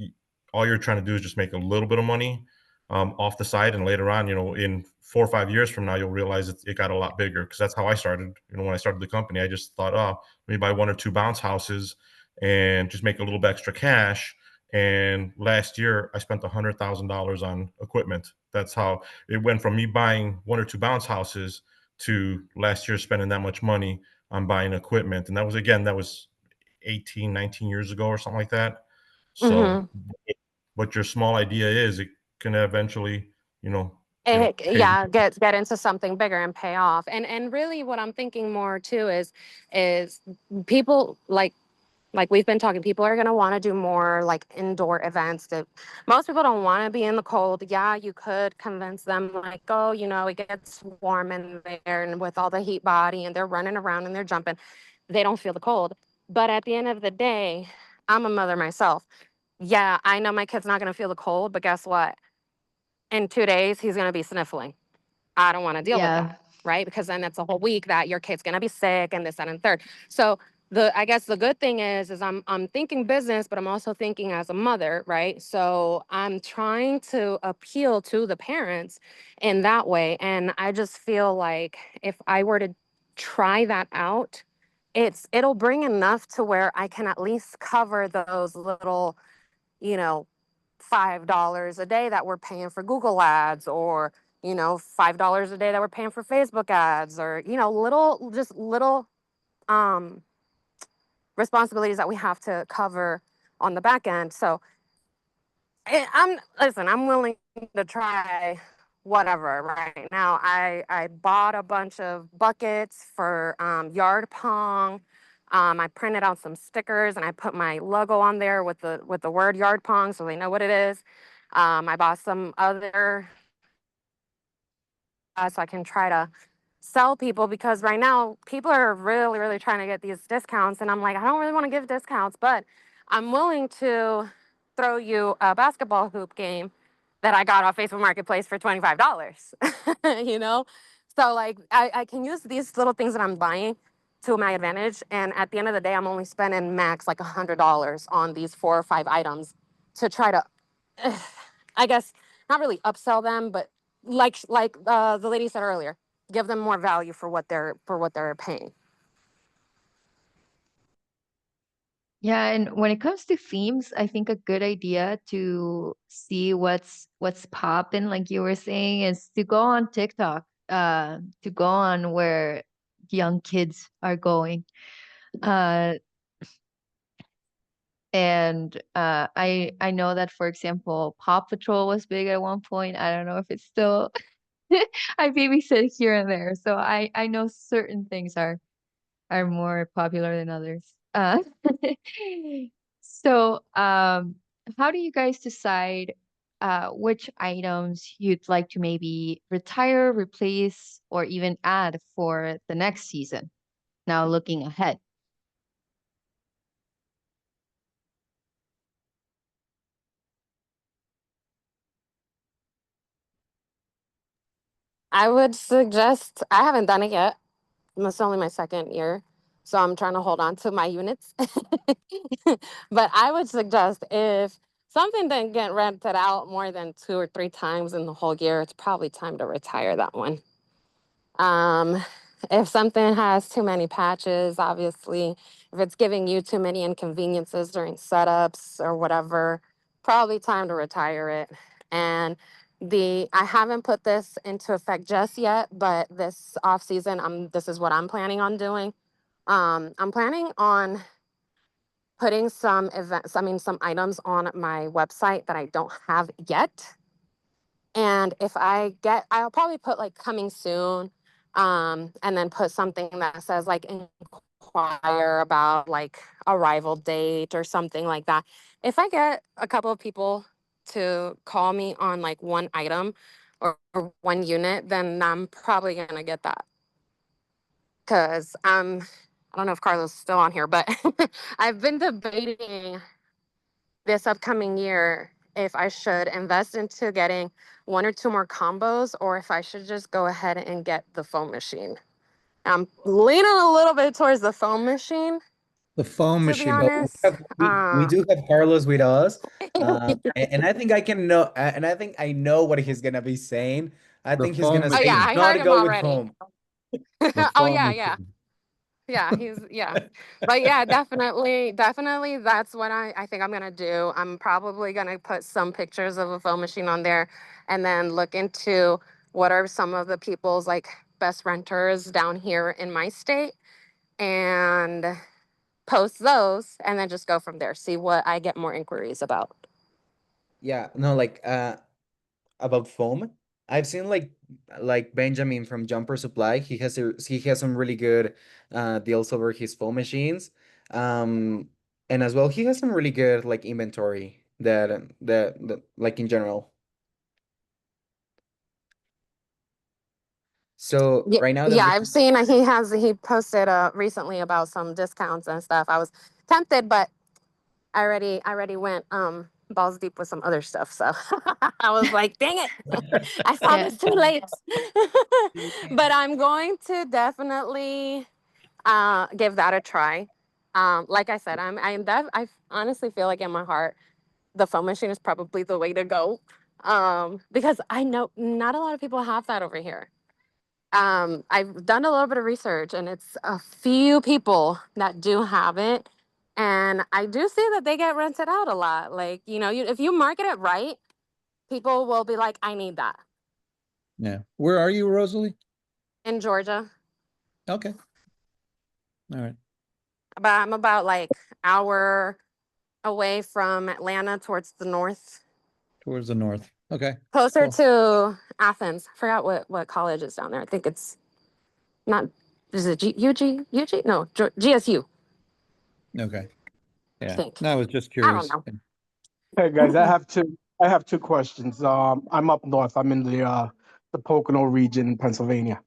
all you're trying to do is just make a little bit of money off the side, and later on, in 4 or 5 years from now, you'll realize it got a lot bigger, because that's how I started. When I started the company, I just thought, oh, let me buy 1 or 2 bounce houses and just make a little bit extra cash. And last year, I spent $100,000 on equipment. That's how it went from me buying 1 or 2 bounce houses to last year spending that much money on buying equipment. And that was 18, 19 years ago or something like that. So Mhm. what your small idea is, it can eventually, pay you. Yeah, get into something bigger and pay off. And really what I'm thinking more too is people like we've been talking, people are going to want to do more like indoor events. That most people don't want to be in the cold. Yeah, you could convince them like, oh, it gets warm in there, and with all the heat body, and they're running around and they're jumping, they don't feel the cold. But at the end of the day, I'm a mother myself. Yeah, I know my kid's not going to feel the cold, but guess what? In 2 days, he's going to be sniffling. I don't want to deal with Yeah. that, right? Because then that's a whole week that your kid's gonna be sick and this, that, and third. So I guess the good thing is I'm thinking business, but I'm also thinking as a mother, right? So I'm trying to appeal to the parents in that way. And I just feel like if I were to try that out, it'll bring enough to where I can at least cover those little, you know, $5 a day that we're paying for Google ads, or $5 a day that we're paying for Facebook ads, or little um responsibilities that we have to cover on the back end. So I'm willing to try whatever. Right now I bought a bunch of buckets for yard pong. I printed out some stickers and I put my logo on there with the word yard pong, so they know what it is. I bought some other so I can try to sell people, because right now people are really, really trying to get these discounts. And I'm like, I don't really want to give discounts, but I'm willing to throw you a basketball hoop game that I got off Facebook Marketplace for $25, you know? So like I can use these little things that I'm buying to my advantage. And at the end of the day, I'm only spending max like $100 on these 4 or 5 items to try to, I guess, not really upsell them, but the lady said earlier, give them more value for what they're paying. Yeah, and when it comes to themes, I think a good idea to see what's popping, like you were saying, is to go on TikTok, to go on where young kids are going. Uh, and I know that, for example, Paw Patrol was big at one point. I don't know if it's still I babysit here and there, so I know certain things are more popular than others. So, how do you guys decide which items you'd like to maybe retire, replace, or even add for the next season? Now looking ahead. I would suggest, I haven't done it yet. It's only my second year. So I'm trying to hold on to my units. But I would suggest if something didn't get rented out more than 2 or 3 times in the whole year, it's probably time to retire that one. If something has too many patches, obviously, if it's giving you too many inconveniences during setups or whatever, probably time to retire it. And I haven't put this into effect just yet, but this off season, this is what I'm planning on doing. I'm planning on putting some items on my website that I don't have yet. And if I'll probably put like coming soon, and then put something that says like inquire about like arrival date or something like that. If I get a couple of people to call me on like one item or one unit, then I'm probably gonna get that. Cause I don't know if Carlos is still on here, but I've been debating this upcoming year if I should invest into getting 1 or 2 more combos or if I should just go ahead and get the foam machine. I'm leaning a little bit towards the foam machine, The foam to be machine. But honest. we do have Carlos with us, and I think I think I know what he's gonna be saying. I The think he's foam gonna Oh say yeah, machine. I heard not him go with already. home. The Oh foam yeah, yeah. machine. Yeah, yeah. But yeah, definitely that's what I think I'm gonna do. I'm probably gonna put some pictures of a foam machine on there and then look into what are some of the people's like best renters down here in my state and post those and then just go from there. See what I get more inquiries about. Yeah, no, like about foam. I've seen like Benjamin from Jumper Supply. He has some really good deals over his foam machines. And as well he has some really good like inventory that like in general. So Yeah, right now that yeah, we I've seen he posted recently about some discounts and stuff. I was tempted, but I already went balls deep with some other stuff. So I was like, dang it. I saw Yeah. this too late. But I'm going to definitely give that a try. Like I said, I honestly feel like in my heart the foam machine is probably the way to go. Because I know not a lot of people have that over here. I've done a little bit of research and it's a few people that do have it. And I do see that they get rented out a lot. Like, if you market it right, people will be like, I need that. Yeah. Where are you, Rosalie? In Georgia. Okay. All right. But I'm about like hour away from Atlanta towards the north. Towards the north. Okay. Closer Cool. to Athens. Forgot what college is down there. I think it's not, is it UG? UG? No, GSU, Okay. I Yeah. think. No, I was just I don't curious. know. Hey guys, I have two questions. I'm up north. I'm in the Pocono region, Pennsylvania.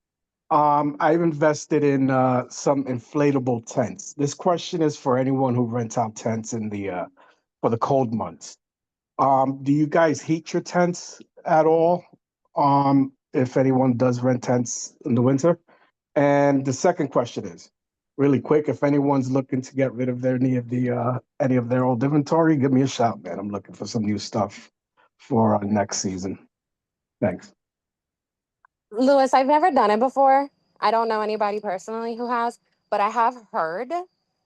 I've invested in some inflatable tents. This question is for anyone who rents out tents in the for the cold months. Do you guys heat your tents at all? If anyone does rent tents in the winter. And the second question is really quick. If anyone's looking to get rid of any of their old inventory, give me a shout, man. I'm looking for some new stuff for next season. Thanks. Lewis, I've never done it before. I don't know anybody personally who has, but I have heard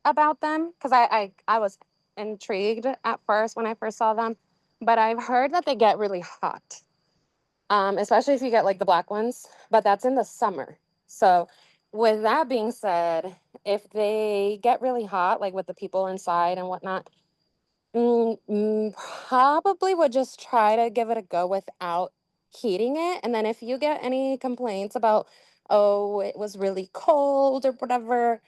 about them because I was intrigued at first when I first saw them. But I've heard that they get really hot, especially if you get like the black ones, but that's in the summer. So, with that being said, if they get really hot, like with the people inside and whatnot, probably would just try to give it a go without heating it. And then if you get any complaints about oh, it was really cold or whatever,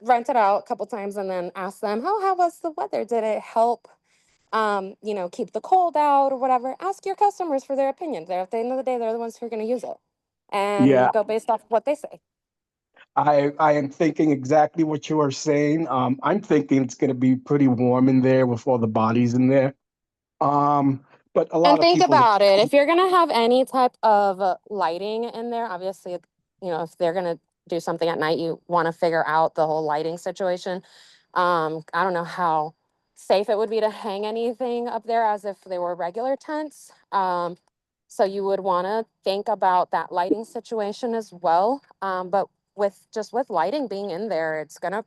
rent it out a couple times and then ask them, oh, how was the weather? Did it help, keep the cold out or whatever? Ask your customers for their opinion. They're, at the end of the day, they're the ones who are going to use it. Yeah, And go based off what they say. I am thinking exactly what you are saying. I'm thinking it's going to be pretty warm in there with all the bodies in there. But a lot And of think people, about it. If you're gonna have any type of lighting in there, obviously, if they're gonna do something at night, you want to figure out the whole lighting situation. I don't know how safe it would be to hang anything up there as if they were regular tents. So you would want to think about that lighting situation as well. But with lighting being in there, it's gonna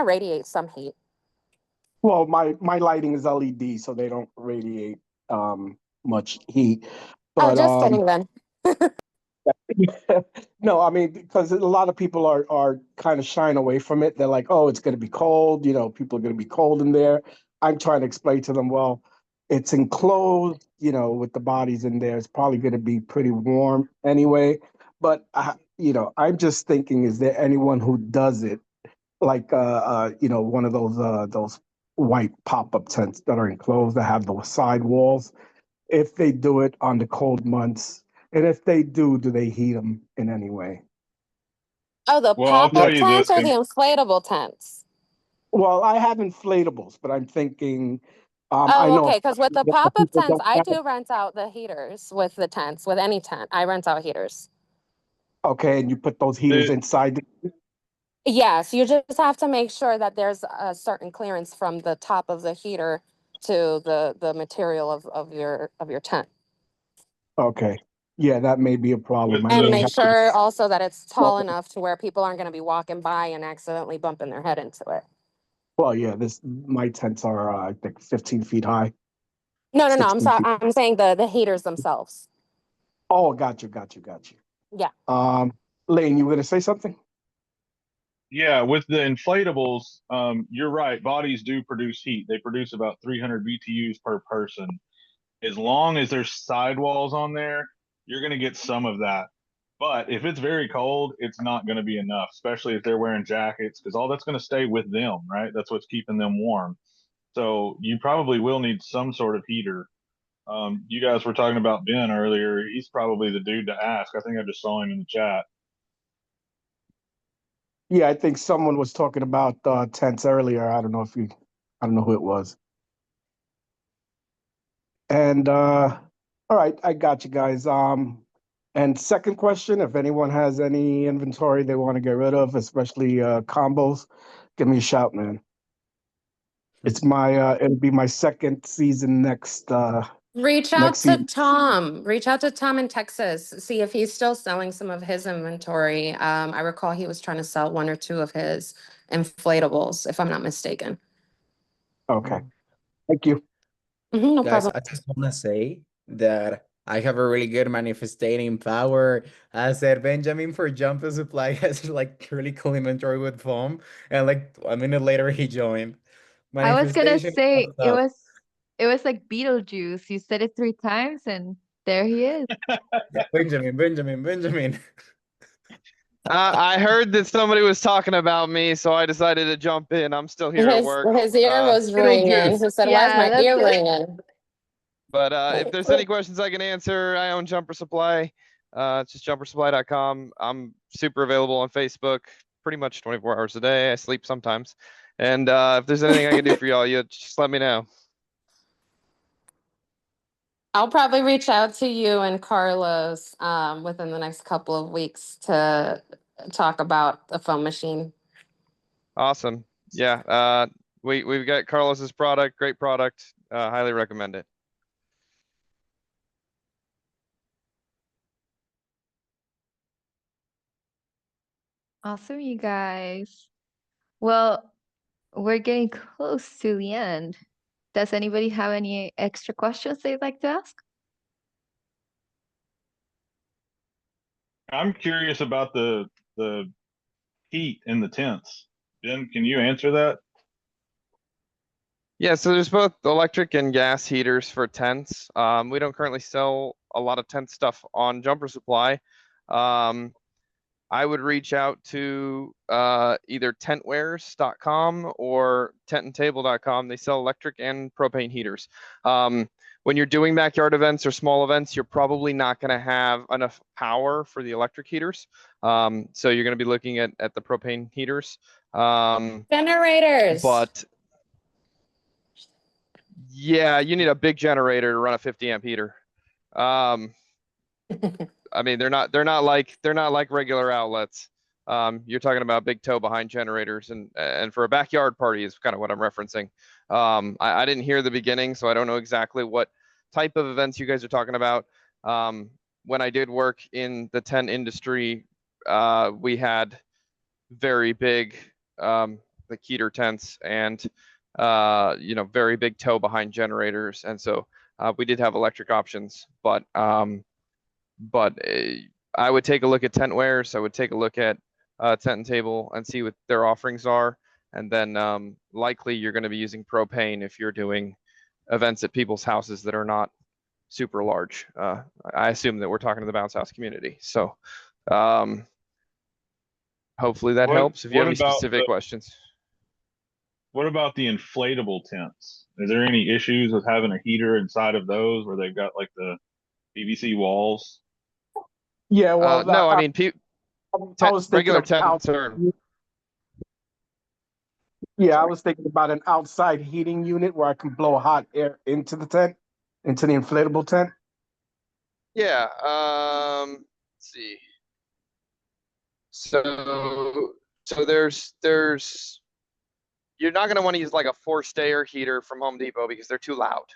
radiate some heat. well, my lighting is LED, so they don't radiate much heat. Oh, But just kidding then. no, I mean, because a lot of people are kind of shying away from it. They're like, oh, it's going to be cold. People are going to be cold in there. I'm trying to explain to them, well, it's enclosed, with the bodies in there. It's probably going to be pretty warm anyway. But I'm just thinking, is there anyone who does it like, one of those white pop-up tents that are enclosed that have the side walls? If they do it on the cold months, and if they do they heat them in any way? Oh, the Well, I'll tell pop-up you this. tents or the inflatable tents? Well, I have inflatables, but I'm thinking, I Oh, know okay. Because with the pop-up people tents, don't I have. do rent out the heaters with the tents. With any tent, I rent out heaters. Okay, and you put those heaters The, inside. Yes, you just have to make sure that there's a certain clearance from the top of the heater to the material of your tent. Okay, yeah, that may be a problem. with I And may the make have to. sure also that it's tall Well, enough to where people aren't going to be walking by and accidentally bumping their head into it. well, yeah, this my tents are I think 15 feet high, No, no, no. I'm 16 sorry. feet. I'm saying the heaters themselves. Oh, got you. Yeah. Um, Lane, you were gonna say something? Yeah, with the inflatables, you're right. Bodies do produce heat. They produce about 300 BTUs per person. As long as there's sidewalls on there, you're going to get some of that. But if it's very cold, it's not going to be enough, especially if they're wearing jackets, because all that's going to stay with them, right? That's what's keeping them warm. So you probably will need some sort of heater. You guys were talking about Ben earlier. He's probably the dude to ask. I think I just saw him in the chat. Yeah, I think someone was talking about tents earlier. I don't know who it was. And all right, I got you guys. And second question, if anyone has any inventory they want to get rid of, especially combos, give me a shout, man. It's my it'll be my second season next Reach out next to season. Tom. Reach out to Tom in Texas. See if he's still selling some of his inventory. I recall he was trying to sell one or two of his inflatables, if I'm not mistaken. Okay. Thank you. No Guys, problem. I just want to say that I have a really good manifesting power. I said Benjamin for Jump Supply has like really cool inventory with foam, and like a minute later he joined. I was gonna Manifestation is say what's up. it was like Beetlejuice. You said it 3 times and there he is. Yeah, Benjamin. I heard that somebody was talking about me, so I decided to jump in. I'm still here at work. His ear was ringing. Beetlejuice. He said, "Why is Yeah, my that's ear it. ringing?" But if there's any questions I can answer, I own Jumper Supply. It's just jumpersupply.com. I'm super available on Facebook pretty much 24 hours a day. I sleep sometimes. And if there's anything I can do for y'all, you just let me know. I'll probably reach out to you and Carlos within the next couple of weeks to talk about the foam machine. Awesome. Yeah. We've got Carlos's product, great product. Highly recommend it. Awesome, you guys. Well, we're getting close to the end. Does anybody have any extra questions they'd like to ask? I'm curious about the heat in the tents. Ben, can you answer that? Yeah, so there's both electric and gas heaters for tents. We don't currently sell a lot of tent stuff on Jumper Supply. I would reach out to either tentwares.com or tentandtable.com. They sell electric and propane heaters. When you're doing backyard events or small events, you're probably not going to have enough power for the electric heaters. So you're going to be looking at the propane heaters. Generators. But yeah, you need a big generator to run a 50 amp heater. I mean, they're not like regular outlets. You're talking about big tow behind generators, and for a backyard party is kind of what I'm referencing. I didn't hear the beginning, so I don't know exactly what type of events you guys are talking about. When I did work in the tent industry, we had very big like heater tents and you know, very big tow behind generators, and so we did have electric options, but I would take a look at Tentwares. I would take a look at Tent and Table and see what their offerings are. And then likely you're going to be using propane if you're doing events at people's houses that are not super large. I assume that we're talking to the bounce house community. So hopefully that helps. If you have any specific questions. What about the inflatable tents? Is there any issues with having a heater inside of those where they've got like the PVC walls? Yeah, well, no, I mean, I was thinking regular of tents are. Yeah, I was thinking about an outside heating unit where I can blow hot air into the tent, into the inflatable tent. Yeah. Let's see. So there's you're not going to want to use like a forced air heater from Home Depot because they're too loud.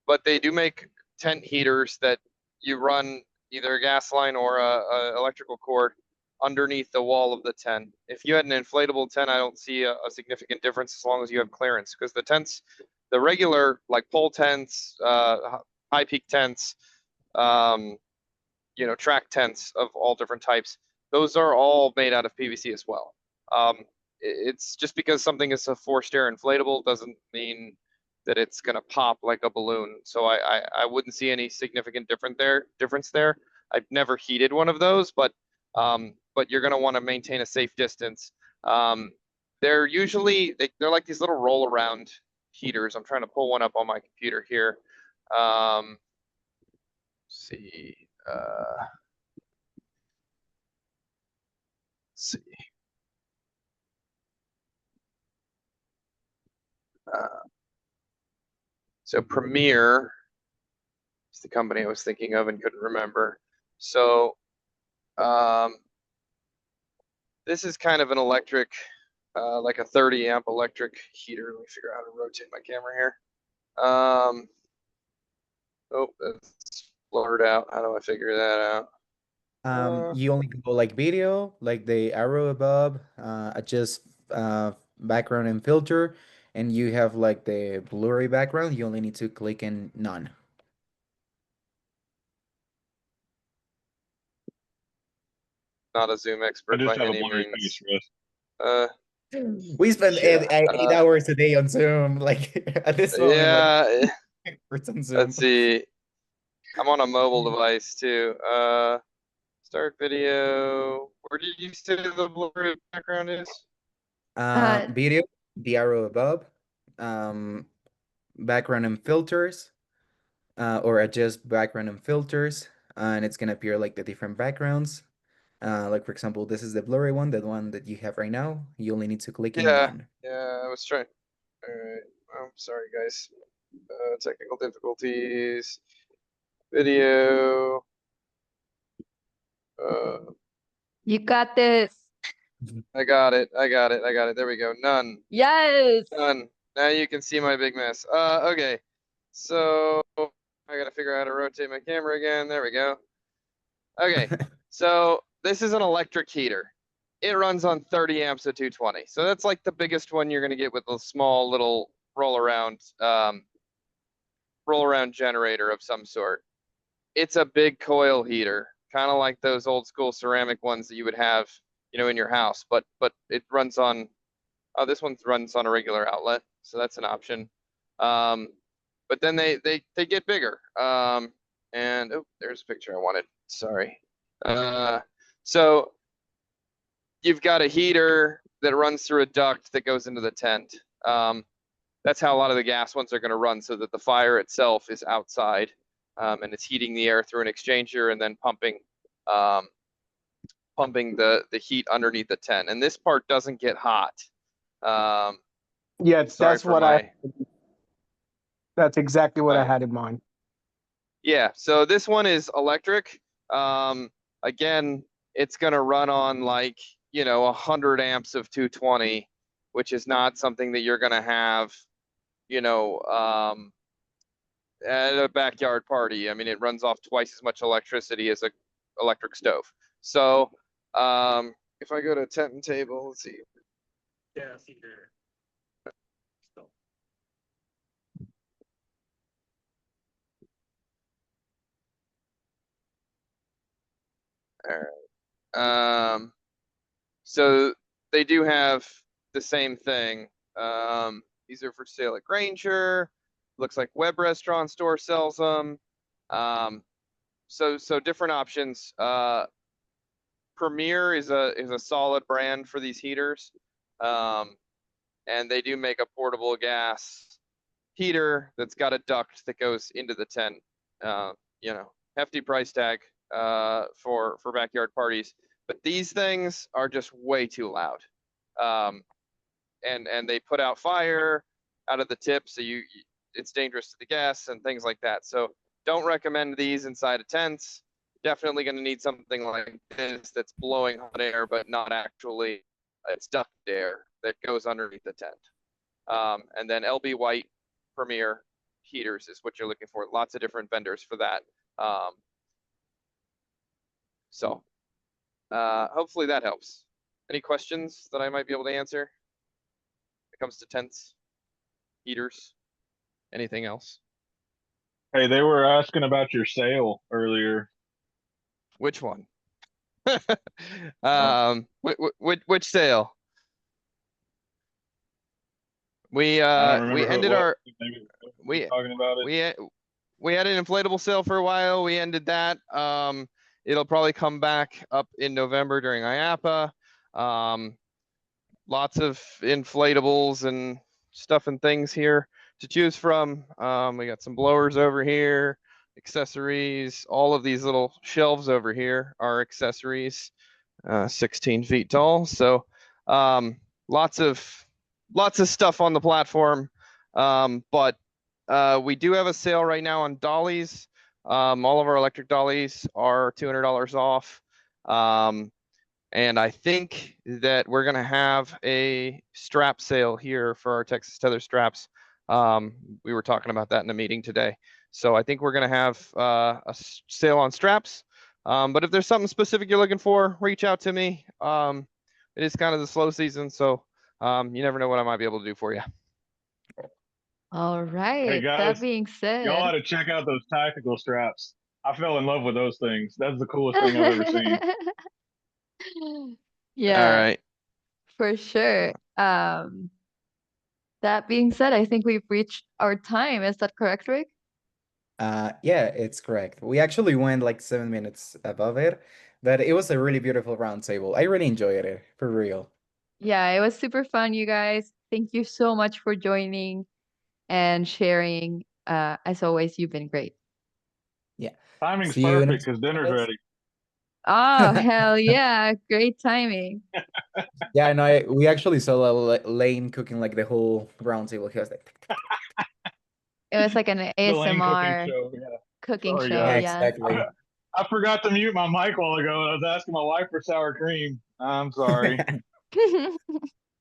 But they do make tent heaters that you run either a gas line or a electrical cord underneath the wall of the tent. If you had an inflatable tent, I don't see a significant difference as long as you have clearance, because the tents, the regular like pole tents, high peak tents, you know, track tents of all different types, those are all made out of PVC as well. It's just because something is a forced air inflatable doesn't mean that it's going to pop like a balloon. So I wouldn't see any significant difference there. I've never heated one of those, but you're going to want to maintain a safe distance. They're usually, they're like these little roll around heaters. I'm trying to pull one up on my computer here. Let's see. Let's see. So Premier is the company I was thinking of and couldn't remember. So this is kind of an electric, like a 30 amp electric heater. Let me figure out how to rotate my camera here. Oh, that's blurred out. How do I figure that out? You only go like video, like the arrow above, adjust background and filter, and you have like the blurry background. You only need to click in none. Not a Zoom expert by any means. We spend Yeah, 8 hours a day on Zoom. Like at this moment, yeah. like it's on Zoom. Let's see. I'm on a mobile device too. Start video. Where did you say the blurry background is? Video, the arrow above, background and filters, or adjust background and filters, and it's gonna appear like the different backgrounds. Like for example, this is the blurry one, the one that you have right now. You only need to click in none. Yeah, I was trying. All right. I'm sorry, guys. Technical difficulties. Video. You got this. I got it. There we go. None. Yes. None. Now you can see my big mess. Okay. So I gotta figure out how to rotate my camera again. There we go. Okay. So this is an electric heater. It runs on 30 amps at 220. So that's like the biggest one you're gonna get with a small little roll around generator of some sort. It's a big coil heater, kind of like those old school ceramic ones that you would have, you know, in your house, but it runs on, oh, this one runs on a regular outlet, so that's an option. But then they get bigger. And oh, there's a picture I wanted. Sorry. So you've got a heater that runs through a duct that goes into the tent. That's how a lot of the gas ones are going to run, so that the fire itself is outside, and it's heating the air through an exchanger and then pumping the heat underneath the tent. And this part doesn't get hot. Yeah, Sorry that's for what my. that's exactly what I my- had in mind. Yeah, so this one is electric. Again, it's going to run on like, 100 amps of 220, which is not something that you're going to have, at a backyard party. I mean, it runs off twice as much electricity as a electric stove. So if I go to tent and table, let's see. Gas heater. All right. So they do have the same thing. These are for sale at Granger. Looks like Web Restaurant Store sells them. So different options. Premier is a solid brand for these heaters. And they do make a portable gas heater that's got a duct that goes into the tent. Hefty price tag for backyard parties. But these things are just way too loud. And they put out fire out of the tip, so it's dangerous to the guests and things like that. So don't recommend these inside of tents. Definitely going to need something like this that's blowing hot air, but not actually, it's duct air that goes underneath the tent. And then LB White Premier heaters is what you're looking for. Lots of different vendors for that. So hopefully that helps. Any questions that I might be able to answer when it comes to tents, heaters, anything else? Hey, they were asking about your sale earlier. Which one? Which sale? We I don't remember we who it ended was. our Maybe we talking about it. we had an inflatable sale for a while. We ended that. It'll probably come back up in November during IAPA. Lots of inflatables and stuff and things here to choose from. We got some blowers over here, accessories. All of these little shelves over here are accessories, 16 feet tall. So lots of stuff on the platform. But we do have a sale right now on dollies. All of our electric dollies are $200 off. And I think that we're going to have a strap sale here for our Texas Tether straps. We were talking about that in a meeting today. So I think we're going to have a sale on straps. But if there's something specific you're looking for, reach out to me. It is kind of the slow season, so you never know what I might be able to do for you. All right. Hey guys, That being said, y'all ought to check out those tactical straps. I fell in love with those things. That's the coolest thing I've ever seen. Yeah, All right. for sure. That being said, I think we've reached our time. Is that correct, Rick? Yeah, it's correct. We actually went like 7 minutes above it, but it was a really beautiful roundtable. I really enjoyed it, for real. Yeah, it was super fun, you guys. Thank you so much for joining and sharing. As always, you've been great. Yeah. Timing's See you perfect next because week, dinner's guys. ready. Oh, hell yeah. Great timing. Yeah, I know. We actually saw Lane cooking like the whole roundtable. He was like, It was like an The Lane cooking ASMR show. Yeah. cooking Sorry, show. yeah, guys. Yeah. exactly. I forgot to mute my mic while ago, and I was asking my wife for sour cream. I'm sorry.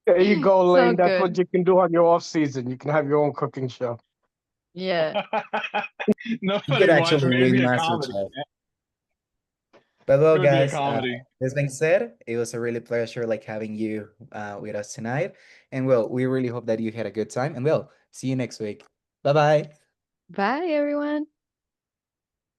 There you go, So Lane. That's good. what you can do on your off season. You can have your own cooking show. Yeah. You Nobody could wants actually me. It'd win be a comedy. MasterChef. But well, It would be a guys, comedy. this being said, it was a really pleasure like having you with us tonight. And well, we really hope that you had a good time. And well, see you next week. Bye bye. Bye, everyone.